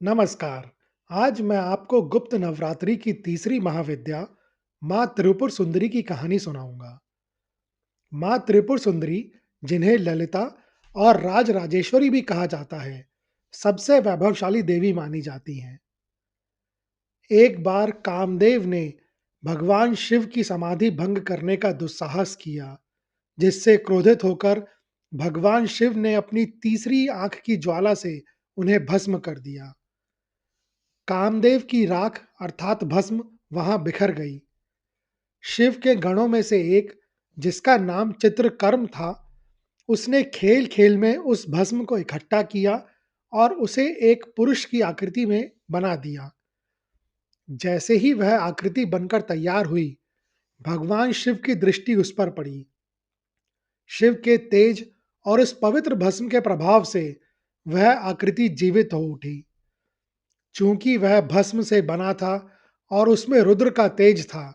नमस्कार। आज मैं आपको गुप्त नवरात्रि की तीसरी महाविद्या माँ त्रिपुर सुंदरी की कहानी सुनाऊंगा। माँ त्रिपुर सुंदरी, जिन्हें ललिता और राजराजेश्वरी भी कहा जाता है, सबसे वैभवशाली देवी मानी जाती हैं। एक बार कामदेव ने भगवान शिव की समाधि भंग करने का दुस्साहस किया, जिससे क्रोधित होकर भगवान शिव ने अपनी तीसरी आंख की ज्वाला से उन्हें भस्म कर दिया। कामदेव की राख अर्थात भस्म वहां बिखर गई। शिव के गणों में से एक, जिसका नाम चित्रकर्म था, उसने खेल खेल में उस भस्म को इकट्ठा किया और उसे एक पुरुष की आकृति में बना दिया। जैसे ही वह आकृति बनकर तैयार हुई, भगवान शिव की दृष्टि उस पर पड़ी। शिव के तेज और उस पवित्र भस्म के प्रभाव से वह आकृति जीवित हो उठी। चूंकि वह भस्म से बना था और उसमें रुद्र का तेज था,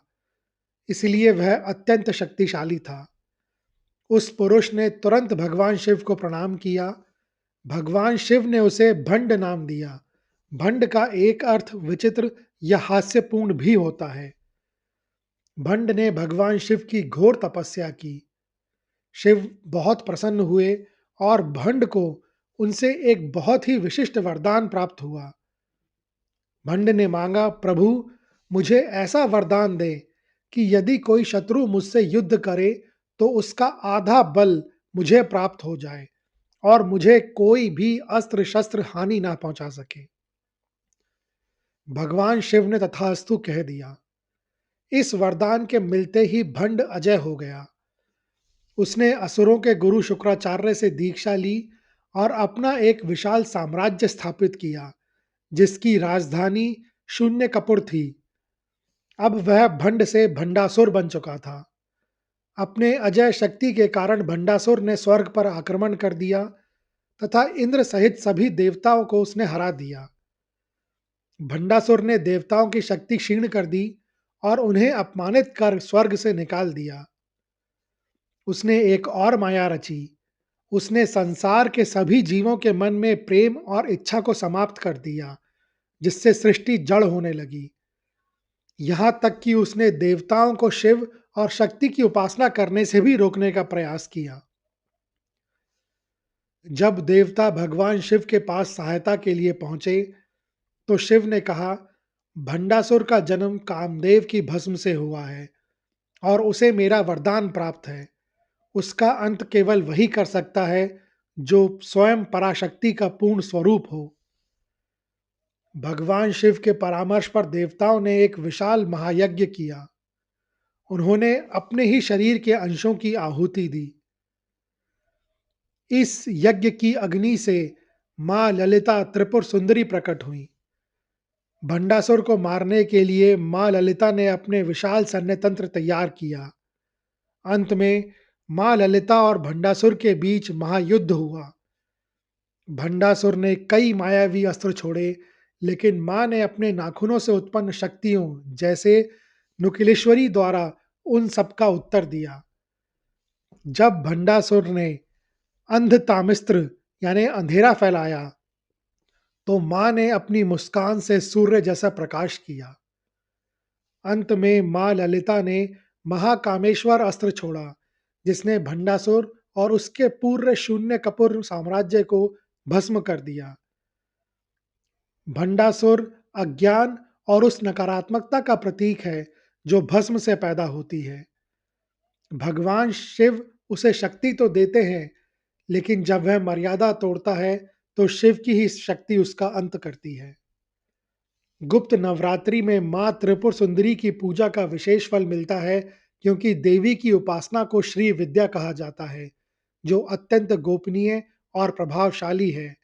इसलिए वह अत्यंत शक्तिशाली था। उस पुरुष ने तुरंत भगवान शिव को प्रणाम किया। भगवान शिव ने उसे भंड नाम दिया। भंड का एक अर्थ विचित्र या हास्यपूर्ण भी होता है। भंड ने भगवान शिव की घोर तपस्या की। शिव बहुत प्रसन्न हुए और भंड को उनसे एक बहुत ही विशिष्ट वरदान प्राप्त हुआ। भंड ने मांगा, प्रभु, मुझे ऐसा वरदान दे कि यदि कोई शत्रु मुझसे युद्ध करे तो उसका आधा बल मुझे प्राप्त हो जाए और मुझे कोई भी अस्त्र शस्त्र हानि ना पहुंचा सके। भगवान शिव ने तथास्तु कह दिया। इस वरदान के मिलते ही भंड अजय हो गया। उसने असुरों के गुरु शुक्राचार्य से दीक्षा ली और अपना एक विशाल साम्राज्य स्थापित किया, जिसकी राजधानी शून्य कपुर थी। अब वह भंड से भंडासुर बन चुका था। अपने अजय शक्ति के कारण भंडासुर ने स्वर्ग पर आक्रमण कर दिया तथा इंद्र सहित सभी देवताओं को उसने हरा दिया। भंडासुर ने देवताओं की शक्ति क्षीण कर दी और उन्हें अपमानित कर स्वर्ग से निकाल दिया। उसने एक और माया रची। उसने संसार के सभी जीवों के मन में प्रेम और इच्छा को समाप्त कर दिया, जिससे सृष्टि जड़ होने लगी। यहाँ तक कि उसने देवताओं को शिव और शक्ति की उपासना करने से भी रोकने का प्रयास किया। जब देवता भगवान शिव के पास सहायता के लिए पहुंचे, तो शिव ने कहा, भंडासुर का जन्म कामदेव की भस्म से हुआ है और उसे मेरा वरदान प्राप्त है। उसका अंत केवल वही कर सकता है जो स्वयं पराशक्ति का पूर्ण स्वरूप हो। भगवान शिव के परामर्श पर देवताओं ने एक विशाल महायज्ञ किया। उन्होंने अपने ही शरीर के अंशों की आहुति दी। इस यज्ञ की अग्नि से मां ललिता त्रिपुर सुंदरी प्रकट हुई। भंडासुर को मारने के लिए मां ललिता ने अपने विशाल सैन्य तंत्र तैयार किया। अंत में मां ललिता और भंडासुर के बीच महायुद्ध हुआ। भंडासुर ने कई मायावी अस्त्र छोड़े, लेकिन मां ने अपने नाखूनों से उत्पन्न शक्तियों जैसे नुकिलेश्वरी द्वारा उन सबका उत्तर दिया। जब भंडासुर ने अंधतामिस्त्र यानी अंधेरा फैलाया, तो मां ने अपनी मुस्कान से सूर्य जैसा प्रकाश किया। अंत में मां ललिता ने महाकामेश्वर अस्त्र छोड़ा, जिसने भंडासुर और उसके पूरे शून्य कपूर साम्राज्य को भस्म कर दिया। भंडासुर अज्ञान और उस नकारात्मकता का प्रतीक है जो भस्म से पैदा होती है। भगवान शिव उसे शक्ति तो देते हैं, लेकिन जब वह मर्यादा तोड़ता है, तो शिव की ही शक्ति उसका अंत करती है। गुप्त नवरात्रि में मां त्रिपुर सुंदरी की पूजा का विशेष फल मिलता है, क्योंकि देवी की उपासना को श्री विद्या कहा जाता है, जो अत्यंत गोपनीय और प्रभावशाली है।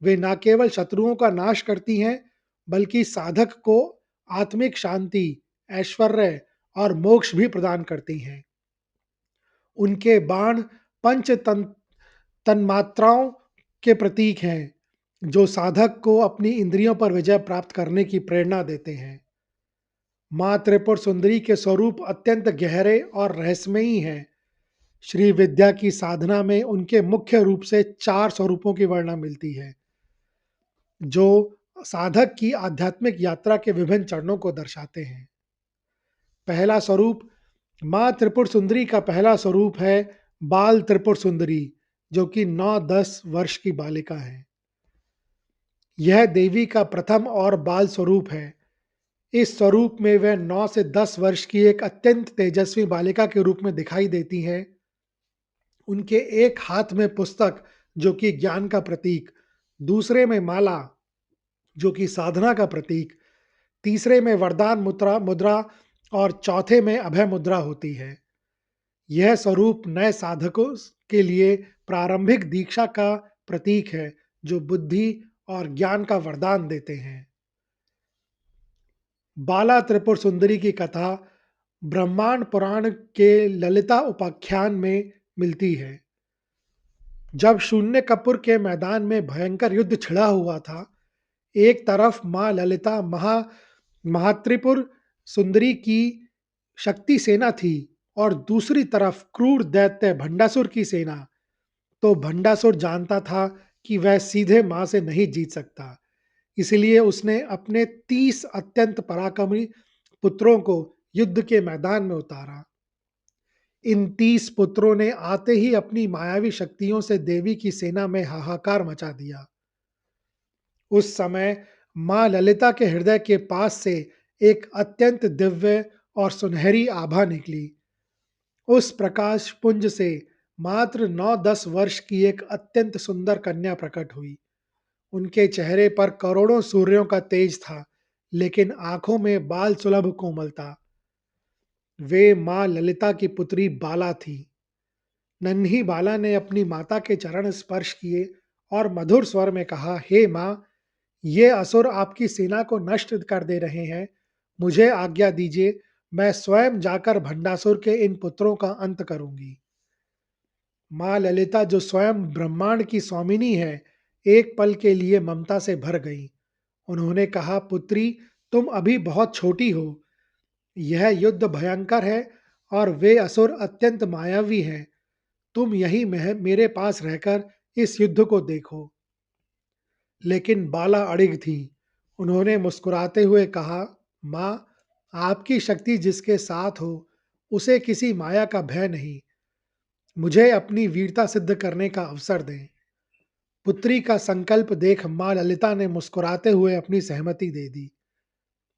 वे न केवल शत्रुओं का नाश करती हैं, बल्कि साधक को आत्मिक शांति, ऐश्वर्य और मोक्ष भी प्रदान करती हैं। उनके बाण पंच तन्मात्राओं के प्रतीक हैं, जो साधक को अपनी इंद्रियों पर विजय प्राप्त करने की प्रेरणा देते हैं। माँ त्रिपुर सुंदरी के स्वरूप अत्यंत गहरे और रहस्यमयी हैं। श्री विद्या की साधना में उनके मुख्य रूप से 4 स्वरूपों की वर्णना मिलती है, जो साधक की आध्यात्मिक यात्रा के विभिन्न चरणों को दर्शाते हैं। पहला स्वरूप माँ त्रिपुर सुंदरी का पहला स्वरूप है बाल त्रिपुर सुंदरी, जो कि 9-10 वर्ष की बालिका है। यह देवी का प्रथम और बाल स्वरूप है। इस स्वरूप में वह 9 से 10 वर्ष की एक अत्यंत तेजस्वी बालिका के रूप में दिखाई देती हैं। उनके एक हाथ में पुस्तक, जो कि ज्ञान का प्रतीक, दूसरे में माला, जो कि साधना का प्रतीक, तीसरे में वरदान मुद्रा मुद्रा और चौथे में अभय मुद्रा होती है। यह स्वरूप नए साधकों के लिए प्रारंभिक दीक्षा का प्रतीक है, जो बुद्धि और ज्ञान का वरदान देते हैं। बाला त्रिपुर सुंदरी की कथा ब्रह्मांड पुराण के ललिता उपाख्यान में मिलती है। जब शून्य कपूर के मैदान में भयंकर युद्ध छिड़ा हुआ था, एक तरफ मां ललिता महात्रिपुर सुंदरी की शक्ति सेना थी और दूसरी तरफ क्रूर दैत्य भंडासुर की सेना। तो भंडासुर जानता था कि वह सीधे मां से नहीं जीत सकता, इसलिए उसने अपने 30 अत्यंत पराक्रमी पुत्रों को युद्ध के मैदान में उतारा। इन 30 पुत्रों ने आते ही अपनी मायावी शक्तियों से देवी की सेना में हाहाकार मचा दिया। उस समय मां ललिता के हृदय के पास से एक अत्यंत दिव्य और सुनहरी आभा निकली। उस प्रकाश पुंज से मात्र 9-10 वर्ष की एक अत्यंत सुंदर कन्या प्रकट हुई। उनके चेहरे पर करोड़ों सूर्यों का तेज था, लेकिन आंखों में बाल सुलभ कोमलता। वे मां ललिता की पुत्री बाला थी। नन्ही बाला ने अपनी माता के चरण स्पर्श किए और मधुर स्वर में कहा, हे मां, ये असुर आपकी सेना को नष्ट कर दे रहे हैं। मुझे आज्ञा दीजिए, मैं स्वयं जाकर भंडासुर के इन पुत्रों का अंत करूंगी। मां ललिता, जो स्वयं ब्रह्मांड की स्वामिनी है, एक पल के लिए ममता से भर गई। उन्होंने कहा, पुत्री, तुम अभी बहुत छोटी हो। यह युद्ध भयंकर है और वे असुर अत्यंत मायावी हैं। तुम यही मेरे पास रहकर इस युद्ध को देखो। लेकिन बाला अड़िग थी। उन्होंने मुस्कुराते हुए कहा, माँ, आपकी शक्ति जिसके साथ हो, उसे किसी माया का भय नहीं। मुझे अपनी वीरता सिद्ध करने का अवसर दें। पुत्री का संकल्प देख माँ ललिता ने मुस्कुराते हुए अपनी सहमति दे दी।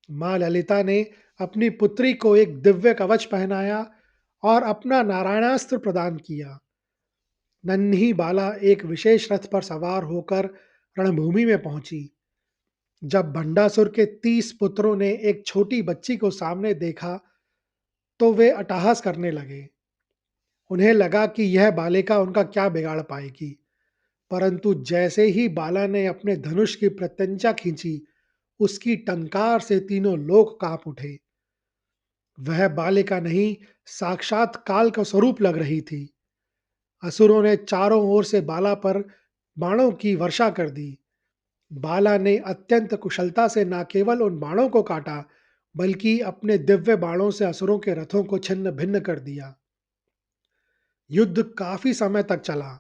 माँ ललिता ने अपनी पुत्री को एक दिव्य कवच पहनाया और अपना नारायणास्त्र प्रदान किया। नन्ही बाला एक विशेष रथ पर सवार होकर रणभूमि में पहुंची। जब भंडासुर के 30 पुत्रों ने एक छोटी बच्ची को सामने देखा, तो वे अट्टहास करने लगे। उन्हें लगा कि यह बालिका उनका क्या बिगाड़ पाएगी। परंतु जैसे ही बाला ने अपने धनुष की प्रत्यंचा खींची, उसकी टंकार से तीनों लोक कांप उठे। वह बालिका नहीं, साक्षात काल का स्वरूप लग रही थी। असुरों ने चारों ओर से बाला पर बाणों की वर्षा कर दी। बाला ने अत्यंत कुशलता से न केवल उन बाणों को काटा, बल्कि अपने दिव्य बाणों से असुरों के रथों को छिन्न भिन्न कर दिया। युद्ध काफी समय तक चला।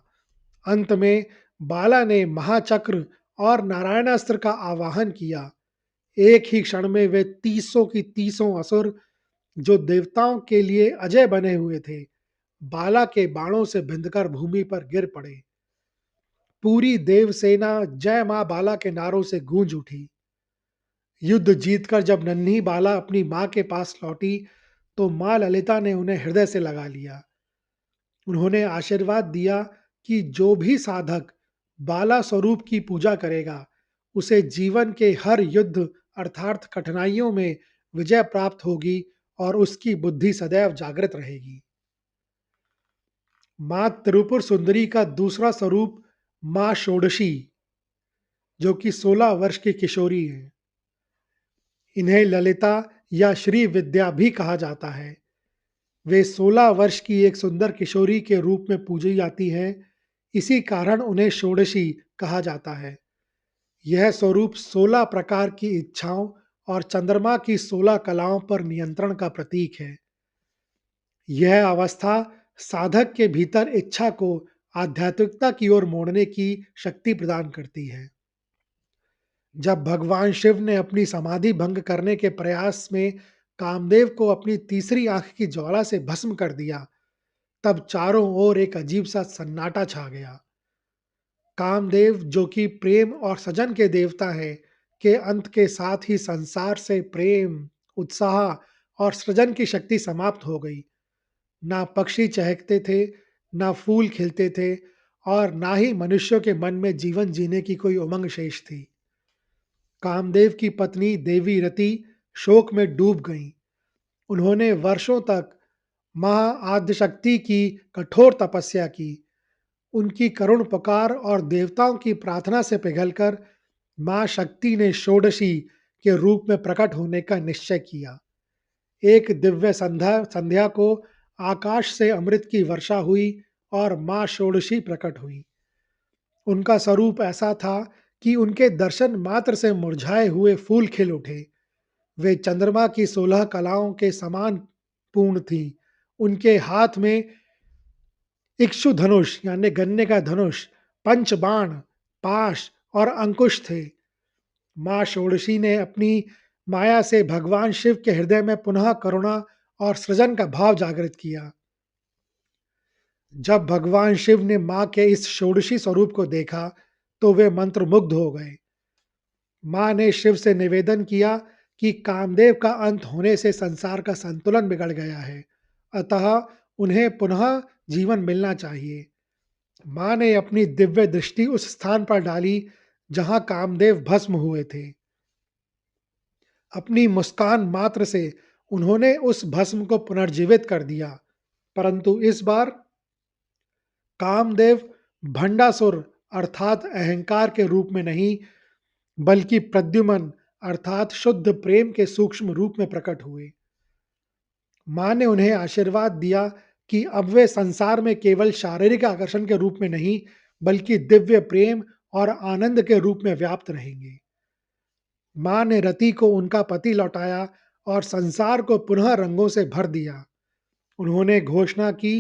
अंत में बाला ने महाचक्र और नारायणास्त्र का आवाहन किया। एक ही क्षण में वे तीसों की तीसों असुर, जो देवताओं के लिए अजय बने हुए थे, बाला के बाणों से भिंदकर भूमि पर गिर पड़े। पूरी देवसेना जय मां बाला के नारों से गूंज उठी। युद्ध जीतकर जब नन्ही बाला अपनी मां के पास लौटी, तो मां ललिता ने उन्हें हृदय से लगा लिया। उन्होंने आशीर्वाद दिया कि जो भी साधक बाला स्वरूप की पूजा करेगा, उसे जीवन के हर युद्ध अर्थात कठिनाइयों में विजय प्राप्त होगी और उसकी बुद्धि सदैव जागृत रहेगी। मां त्रिपुर सुंदरी का दूसरा स्वरूप मां षोडशी, जो कि 16 वर्ष की किशोरी है। इन्हें ललिता या श्री विद्या भी कहा जाता है। वे 16 वर्ष की एक सुंदर किशोरी के रूप में पूजी जाती हैं। इसी कारण उन्हें षोडशी कहा जाता है। यह स्वरूप 16 प्रकार की इच्छाओं और चंद्रमा की 16 कलाओं पर नियंत्रण का प्रतीक है। यह अवस्था साधक के भीतर इच्छा को आध्यात्मिकता की ओर मोड़ने की शक्ति प्रदान करती है। जब भगवान शिव ने अपनी समाधि भंग करने के प्रयास में कामदेव को अपनी तीसरी आंख की ज्वाला से भस्म कर दिया, तब चारों ओर एक अजीब सा सन्नाटा छा गया। कामदेव, जो कि प्रेम और सजन के देवता हैं, के अंत के साथ ही संसार से प्रेम, उत्साह और सृजन की शक्ति समाप्त हो गई। ना पक्षी चहकते थे, ना फूल खिलते थे और ना ही मनुष्यों के मन में जीवन जीने की कोई उमंग शेष थी। कामदेव की पत्नी देवी रति शोक में डूब गईं। उन्होंने वर्षों तक मां आद्यशक्ति की कठोर तपस्या की। उनकी करुण पुकार और देवताओं की प्रार्थना से पिघलकर मां शक्ति ने षोडशी के रूप में प्रकट होने का निश्चय किया। एक दिव्य संध्या संध्या को आकाश से अमृत की वर्षा हुई और मां षोडशी प्रकट हुई। उनका स्वरूप ऐसा था कि उनके दर्शन मात्र से मुरझाए हुए फूल खिल उठे। वे चंद्रमा की 16 कलाओं के समान पूर्ण थीं। उनके हाथ में इक्षुधनुष यानी गन्ने का धनुष, पंचबाण, पाश और अंकुश थे। माँ षोडशी ने अपनी माया से भगवान शिव के हृदय में पुनः करुणा और सृजन का भाव जागृत किया। जब भगवान शिव ने माँ के इस षोडशी स्वरूप को देखा, तो वे मंत्रमुग्ध हो गए। माँ ने शिव से निवेदन किया कि कामदेव का अंत होने से संसार का संतुलन बिगड़ गया है, अतः उन्हें पुनः जीवन मिलना चाहिए। माँ ने अपनी दिव्य दृष्टि उस स्थान पर डाली जहाँ कामदेव भस्म हुए थे। अपनी मुस्कान मात्र से उन्होंने उस भस्म को पुनर्जीवित कर दिया, परंतु इस बार कामदेव भंडासुर अर्थात अहंकार के रूप में नहीं, बल्कि प्रद्युमन अर्थात शुद्ध प्रेम के सूक्ष्म रूप में प्रकट हुए। माँ ने उन्हें आशीर्वाद दिया कि अब वे संसार में केवल शारीरिक आकर्षण के रूप में नहीं, बल्कि दिव्य प्रेम और आनंद के रूप में व्याप्त रहेंगे। माँ ने रति को उनका पति लौटाया और संसार को पुनः रंगों से भर दिया। उन्होंने घोषणा की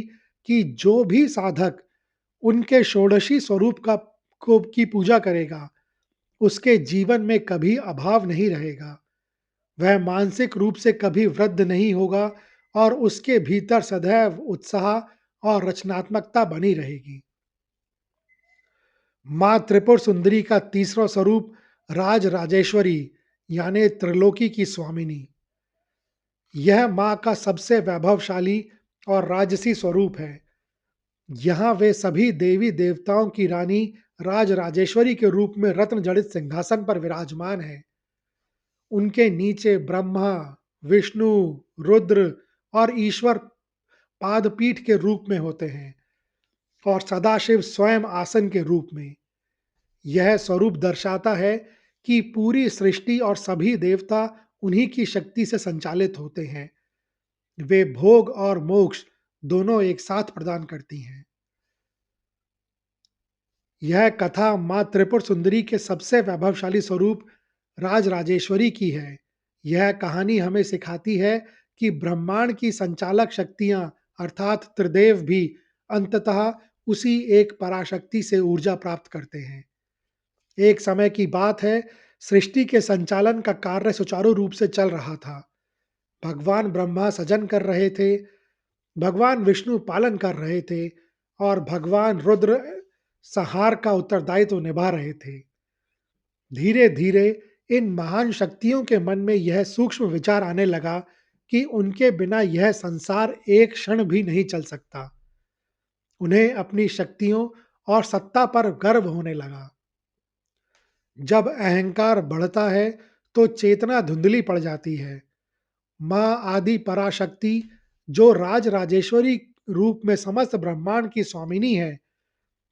कि जो भी साधक उनके षोडशी स्वरूप की पूजा करेगा, उसके जीवन में कभी अभाव नहीं रहेगा। वह मानसिक रूप से कभी वृद्ध नहीं होगा और उसके भीतर सदैव उत्साह और रचनात्मकता बनी रहेगी। माँ त्रिपुर सुंदरी का तीसरा स्वरूप राज राजेश्वरी यानी त्रिलोकी की स्वामिनी। यह माँ का सबसे वैभवशाली और राजसी स्वरूप है। यहाँ वे सभी देवी देवताओं की रानी राज राजेश्वरी के रूप में रत्न जड़ित सिंहासन पर विराजमान है। उनके नीचे ब्रह्मा, विष्णु, रुद्र और ईश्वर पादपीठ के रूप में होते हैं और सदाशिव स्वयं आसन के रूप में। यह स्वरूप दर्शाता है कि पूरी सृष्टि और सभी देवता उन्हीं की शक्ति से संचालित होते हैं। वे भोग और मोक्ष दोनों एक साथ प्रदान करती हैं। यह कथा माँ त्रिपुर सुंदरी के सबसे वैभवशाली स्वरूप राज राजेश्वरी की है। यह कहानी हमें सिखाती है कि ब्रह्मांड की संचालक शक्तियां अर्थात त्रिदेव भी अंततः उसी एक पराशक्ति से ऊर्जा प्राप्त करते हैं। एक समय की बात है, सृष्टि के संचालन का कार्य सुचारू रूप से चल रहा था। भगवान ब्रह्मा सजन कर रहे थे, भगवान विष्णु पालन कर रहे थे और भगवान रुद्र संहार का उत्तरदायित्व निभा रहे थे। धीरे धीरे इन महान शक्तियों के मन में यह सूक्ष्म विचार आने लगा कि उनके बिना यह संसार एक क्षण भी नहीं चल सकता। उन्हें अपनी शक्तियों और सत्ता पर गर्व होने लगा। जब अहंकार बढ़ता है तो चेतना धुंधली पड़ जाती है। माँ आदि पराशक्ति, जो राज राजेश्वरी रूप में समस्त ब्रह्मांड की स्वामिनी है,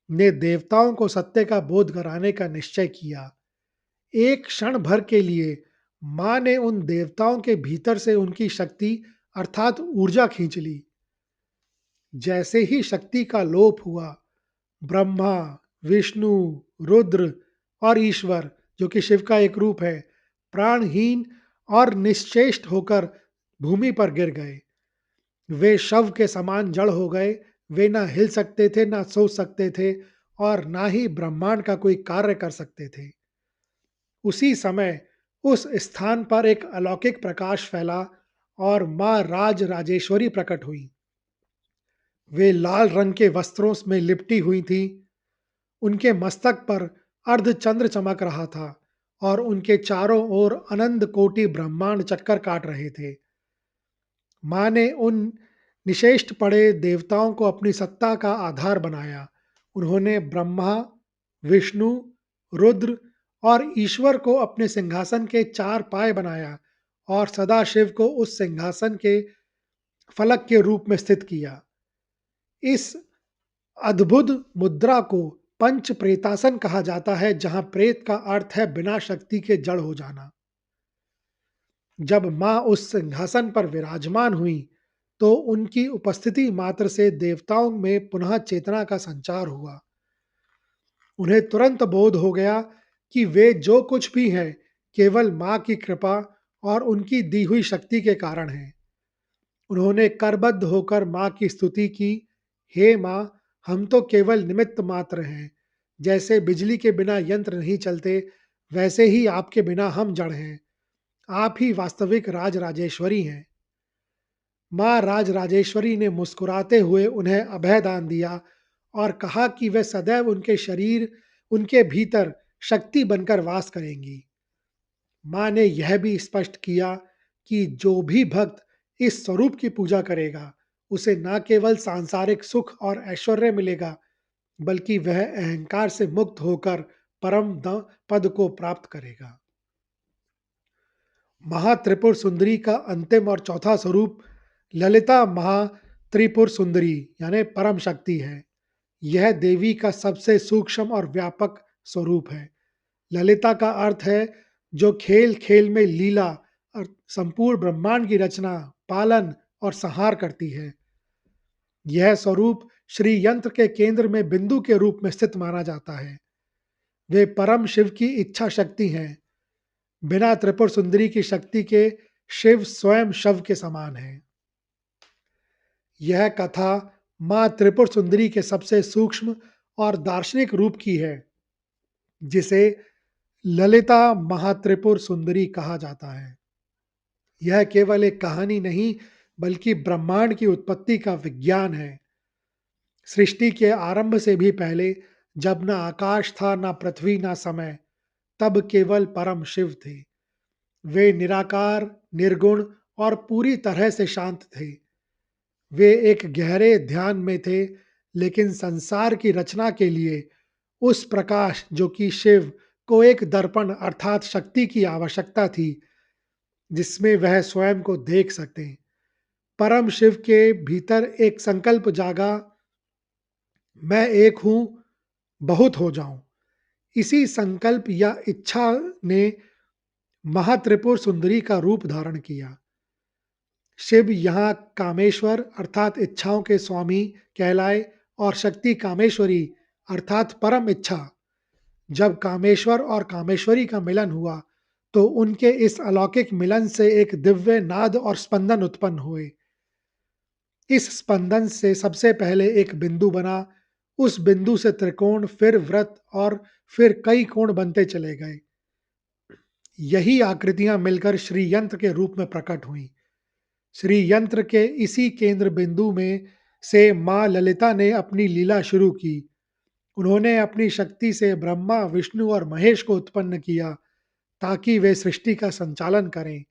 ने देवताओं को सत्य का बोध कराने का निश्चय किया। एक क्षण भर के लिए माँ ने उन देवताओं के भीतर से उनकी शक्ति अर्थात ऊर्जा खींच ली। जैसे ही शक्ति का लोप हुआ, ब्रह्मा, विष्णु, रुद्र और ईश्वर, जो कि शिव का एक रूप है, प्राणहीन और निश्चेष्ट होकर भूमि पर गिर गए। वे शव के समान जड़ हो गए। वे ना हिल सकते थे, ना सोच सकते थे और ना ही ब्रह्मांड का कोई कार्य कर सकते थे। उसी समय उस स्थान पर एक अलौकिक प्रकाश फैला और माँ राज राजेश्वरी प्रकट हुई। वे लाल रंग के वस्त्रों में लिपटी हुई थीं। उनके मस्तक पर अर्धचंद्र चमक रहा था और उनके चारों ओर अनंत कोटि ब्रह्मांड चक्कर काट रहे थे। माँ ने उन निशेष्ट पड़े देवताओं को अपनी सत्ता का आधार बनाया। उन्होंने ब्रह्मा, विष्णु, रुद्र और ईश्वर को अपने सिंहासन के चार पाए बनाया और सदाशिव को उस सिंहासन के फलक के रूप में स्थित किया। इस अद्भुत मुद्रा को पंच प्रेतासन कहा जाता है, जहां प्रेत का अर्थ है बिना शक्ति के जड़ हो जाना। जब मां उस सिंहासन पर विराजमान हुई तो उनकी उपस्थिति मात्र से देवताओं में पुनः चेतना का संचार हुआ। उन्हें तुरंत बोध हो गया कि वे जो कुछ भी हैं केवल मां की कृपा और उनकी दी हुई शक्ति के कारण है। उन्होंने करबद्ध होकर मां की स्तुति की, हे मां, हम तो केवल निमित्त मात्र हैं। जैसे बिजली के बिना यंत्र नहीं चलते, वैसे ही आपके बिना हम जड़ हैं। आप ही वास्तविक राज राजेश्वरी हैं। माँ राज राजेश्वरी ने मुस्कुराते हुए उन्हें अभय दान दिया और कहा कि वे सदैव उनके शरीर, उनके भीतर शक्ति बनकर वास करेंगी। माँ ने यह भी स्पष्ट किया कि जो भी भक्त इस स्वरूप की पूजा करेगा, उसे न केवल सांसारिक सुख और ऐश्वर्य मिलेगा, बल्कि वह अहंकार से मुक्त होकर पद को प्राप्त करेगा। महात्रिपुर सुंदरी का अंतिम और चौथा स्वरूप ललिता महात्रिपुर सुंदरी यानी परम शक्ति है। यह देवी का सबसे सूक्ष्म और व्यापक स्वरूप है। ललिता का अर्थ है जो खेल खेल में लीला और संपूर्ण ब्रह्मांड की रचना, पालन और संहार करती है। यह स्वरूप श्री यंत्र के केंद्र में बिंदु के रूप में स्थित माना जाता है। वे परम शिव की इच्छा शक्ति हैं। बिना त्रिपुर सुंदरी की शक्ति के शिव स्वयं शव के समान है। यह कथा मां त्रिपुर सुंदरी के सबसे सूक्ष्म और दार्शनिक रूप की है, जिसे ललिता महात्रिपुर सुंदरी कहा जाता है। यह केवल एक कहानी नहीं, बल्कि ब्रह्मांड की उत्पत्ति का विज्ञान है। सृष्टि के आरंभ से भी पहले, जब न आकाश था, न पृथ्वी, न समय, तब केवल परम शिव थे। वे निराकार, निर्गुण और पूरी तरह से शांत थे। वे एक गहरे ध्यान में थे, लेकिन संसार की रचना के लिए उस प्रकाश जो कि शिव को एक दर्पण अर्थात शक्ति की आवश्यकता थी, जिसमें वह स्वयं को देख सकें। परम शिव के भीतर एक संकल्प जागा, मैं एक हूं, बहुत हो जाऊं। इसी संकल्प या इच्छा ने महात्रिपुर सुंदरी का रूप धारण किया। शिव यहाँ कामेश्वर अर्थात इच्छाओं के स्वामी कहलाए और शक्ति कामेश्वरी अर्थात परम इच्छा। जब कामेश्वर और कामेश्वरी का मिलन हुआ तो उनके इस अलौकिक मिलन से एक दिव्य नाद और स्पंदन उत्पन्न हुए। इस स्पंदन से सबसे पहले एक बिंदु बना, उस बिंदु से त्रिकोण, फिर वृत्त और फिर कई कोण बनते चले गए। यही आकृतियां मिलकर श्री यंत्र के रूप में प्रकट हुई। श्री यंत्र के इसी केंद्र बिंदु में से मां ललिता ने अपनी लीला शुरू की। उन्होंने अपनी शक्ति से ब्रह्मा, विष्णु और महेश को उत्पन्न किया ताकि वे सृष्टि का संचालन करें।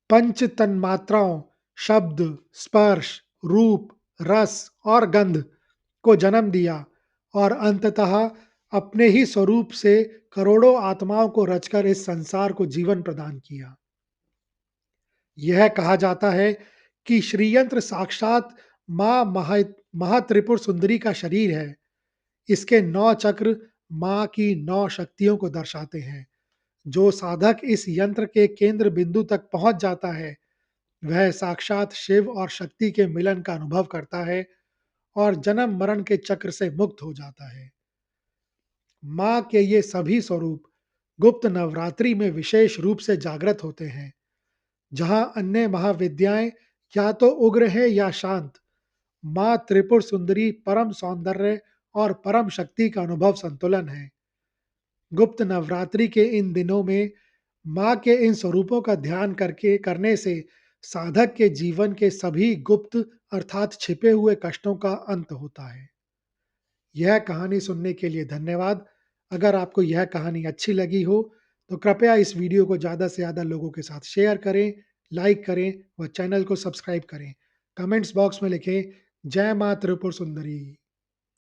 पंच तन्मात्राओं शब्द, स्पर्श, रूप, रस और गंध को जन्म दिया और अंततः अपने ही स्वरूप से करोड़ों आत्माओं को रचकर इस संसार को जीवन प्रदान किया। यह कहा जाता है कि श्रीयंत्र साक्षात मां महात्रिपुर सुंदरी का शरीर है। इसके 9 चक्र मां की 9 शक्तियों को दर्शाते हैं। जो साधक इस यंत्र के केंद्र बिंदु तक पहुंच जाता है, वह साक्षात शिव और शक्ति के मिलन का अनुभव करता है और जन्म मरण के चक्र से मुक्त हो जाता है। मां के ये सभी स्वरूप गुप्त नवरात्रि में विशेष रूप से जागृत होते हैं। जहां अन्य महाविद्याएं या तो उग्र है या शांत, मां त्रिपुर सुंदरी परम सौंदर्य और परम शक्ति का अनुभव संतुलन है। गुप्त नवरात्रि के इन दिनों में माँ के इन स्वरूपों का ध्यान करके करने से साधक के जीवन के सभी गुप्त अर्थात छिपे हुए कष्टों का अंत होता है। यह कहानी सुनने के लिए धन्यवाद। अगर आपको यह कहानी अच्छी लगी हो, तो कृपया इस वीडियो को ज़्यादा से ज़्यादा लोगों के साथ शेयर करें, लाइक करें व चैनल को सब्सक्राइब करें। कमेंट्स बॉक्स में लिखें, जय माँ त्रिपुर सुंदरी।